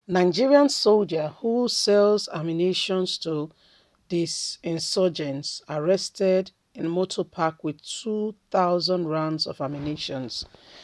Nigerian soldier who sells ammunition to these insurgents arrested in motor park with 2,000 rounds of ammunition.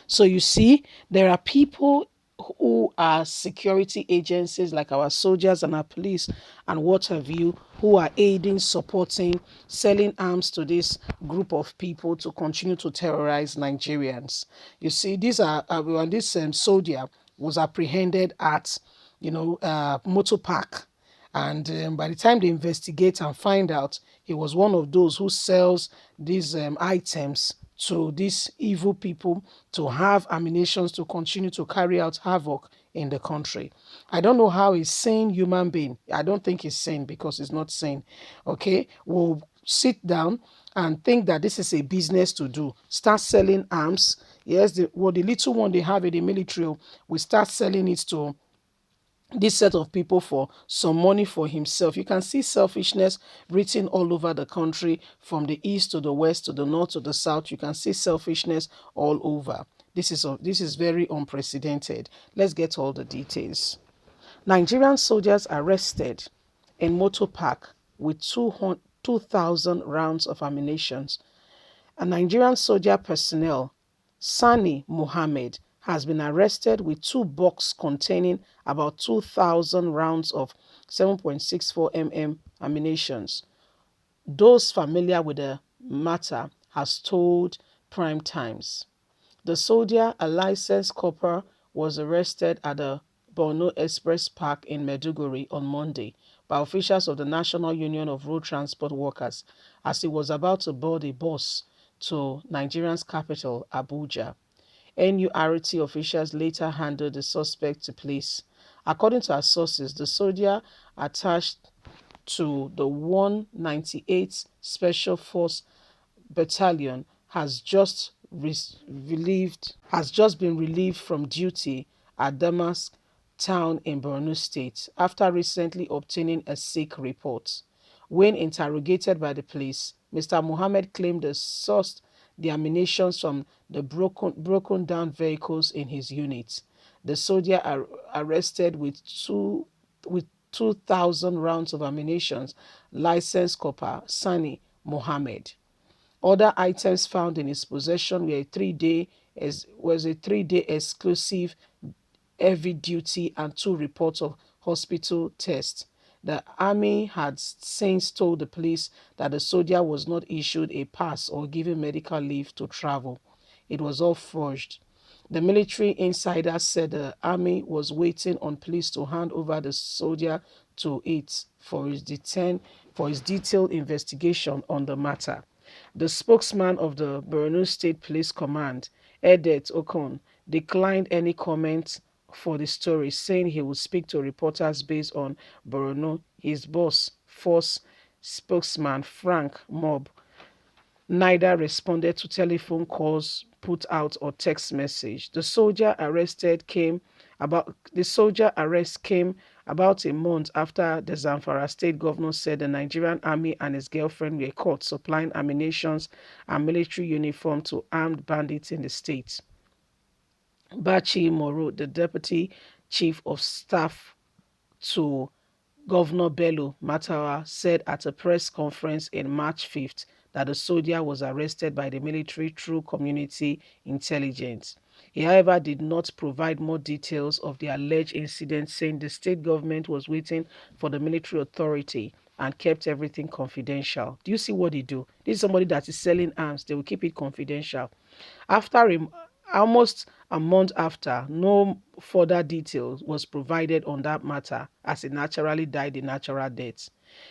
So you see, there are people who are security agencies like our soldiers and our police and what have you, who are aiding, supporting, selling arms to this group of people to continue to terrorize Nigerians. You see, these are when this soldier was apprehended at, motor park, and by the time they investigate and find out, he was one of those who sells these items to these evil people to have ammunitions to continue to carry out havoc in the country. I don't know how a sane human being, I don't think he's sane because he's not sane, okay, will sit down and think that this is a business to do. Start selling arms. Yes, the little one they have in the military, we start selling it to this set of people for some money for himself. You can see selfishness written all over the country, from the east to the west to the north to the south. You can see selfishness all over. This is very unprecedented. Let's get all the details. Nigerian soldiers arrested in motor park with 2,000 rounds of ammunition. A Nigerian soldier personnel, Sani Mohammed, has been arrested with two boxes containing about 2,000 rounds of 7.64 ammunition. Those familiar with the matter has told Prime Times. The soldier, a licensed corporal, was arrested at the Borno Express Park in Maiduguri on Monday by officials of the National Union of Road Transport Workers as he was about to board a bus to Nigeria's capital, Abuja. NURT officials later handed the suspect to police. According to our sources, the soldier attached to the 198th Special Force Battalion has just been relieved from duty at Damask town in Borno State after recently obtaining a sick report. When interrogated by the police, Mr. Mohammed claimed they sourced the ammunition from the broken down vehicles in his unit. The soldier arrested with 2,000 rounds of ammunition, licensed copper Sani Mohammed. Other items found in his possession were a 3-day exclusive heavy duty and 2 reports of hospital tests. The army had since told the police that the soldier was not issued a pass or given medical leave to travel. It was all forged. The military insider said the army was waiting on police to hand over the soldier to it for his detailed investigation on the matter. The spokesman of the Borno State Police Command, Edet Okon, declined any comment for the story, saying he would speak to reporters based on Borno. His boss, Force spokesman Frank Mob, neither responded to telephone calls put out or text message. The soldier arrest came about a month after the Zamfara state governor said the Nigerian army and his girlfriend were caught supplying ammunition and military uniform to armed bandits in the state. Bachi Moro, the deputy chief of staff to Governor Bello Matawa, said at a press conference in March 5th that the soldier was arrested by the military through community intelligence. He, however, did not provide more details of the alleged incident, saying the state government was waiting for the military authority and kept everything confidential. Do you see what they do? This is somebody that is selling arms. They will keep it confidential. After almost a month after, no further details was provided on that matter as he naturally died a natural death.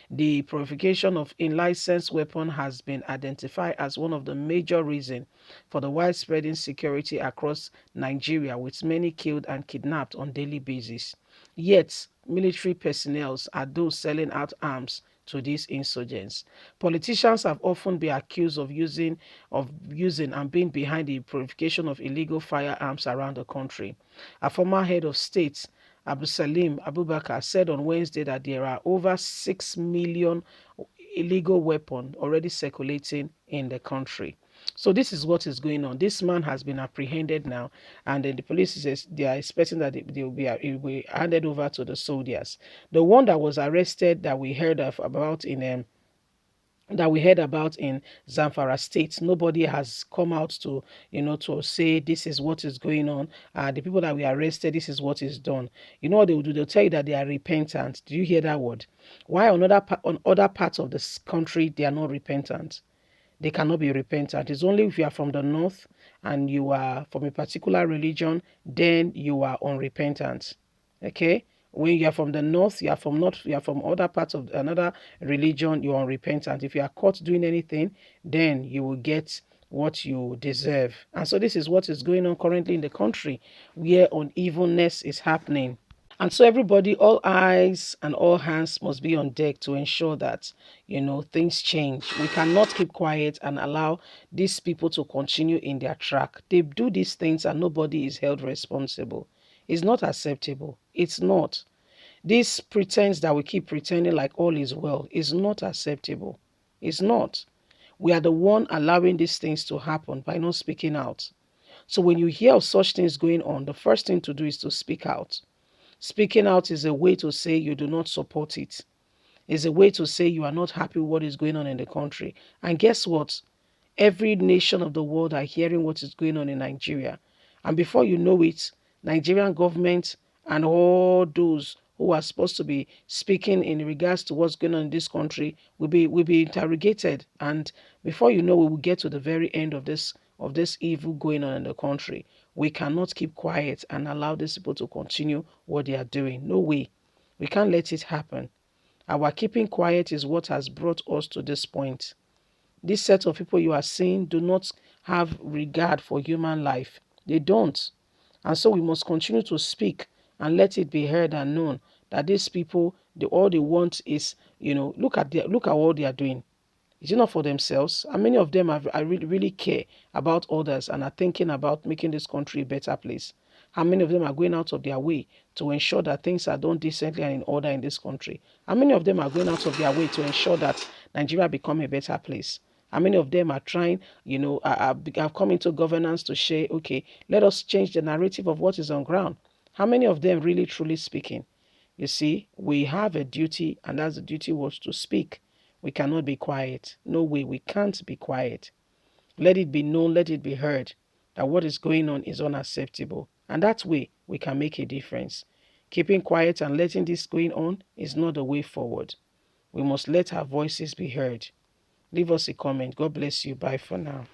The proliferation of unlicensed weapon has been identified as one of the major reasons for the widespread insecurity across Nigeria, with many killed and kidnapped on a daily basis. Yet, military personnel are those selling out arms to these insurgents. Politicians have often been accused of using and being behind the proliferation of illegal firearms around the country. A former head of state, Abdulsalim Abubakar, said on Wednesday that there are over 6 million illegal weapons already circulating in the country. So this is what is going on. This man has been apprehended now, and then the police is they are expecting that it will be handed over to the soldiers. The one that was arrested that we heard of about in Zamfara State. Nobody has come out to, to say this is what is going on. The people that we arrested, this is what is done. You know what they will do? They'll tell you that they are repentant. Do you hear that word? Why on other parts of this country they are not repentant? They cannot be repentant. It's only if you are from the north and you are from a particular religion, then you are unrepentant. Okay? When you are from the north, you are from other parts of another religion, you are unrepentant. If you are caught doing anything, then you will get what you deserve. And so this is what is going on currently in the country, where unevilness is happening. And so everybody, all eyes and all hands must be on deck to ensure that, things change. We cannot keep quiet and allow these people to continue in their track. They do these things and nobody is held responsible. It's not acceptable. It's not. This pretense that we keep pretending like all is well is not acceptable. It's not. We are the one allowing these things to happen by not speaking out. So when you hear of such things going on, the first thing to do is to speak out. Speaking out is a way to say you do not support it. It's a way to say you are not happy with what is going on in the country. And guess what? Every nation of the world are hearing what is going on in Nigeria. And before you know it, Nigerian government and all those who are supposed to be speaking in regards to what's going on in this country will be interrogated. And before you know, we will get to the very end of this evil going on in the country. We cannot keep quiet and allow these people to continue what they are doing. No way. We can't let it happen. Our keeping quiet is what has brought us to this point. This set of people you are seeing do not have regard for human life. They don't. And so we must continue to speak and let it be heard and known that these people, all they want is, look at what they are doing. Is it not for themselves? And many of them are really, really care about others and are thinking about making this country a better place. How many of them are going out of their way to ensure that things are done decently and in order in this country? How many of them are going out of their way to ensure that Nigeria become a better place? How many of them are trying, have come into governance to say, okay, let us change the narrative of what is on ground? How many of them really, truly speaking? You see, we have a duty, and that's the duty was to speak. We cannot be quiet. No way, we can't be quiet. Let it be known, let it be heard that what is going on is unacceptable. And that way, we can make a difference. Keeping quiet and letting this going on is not the way forward. We must let our voices be heard. Leave us a comment. God bless you. Bye for now.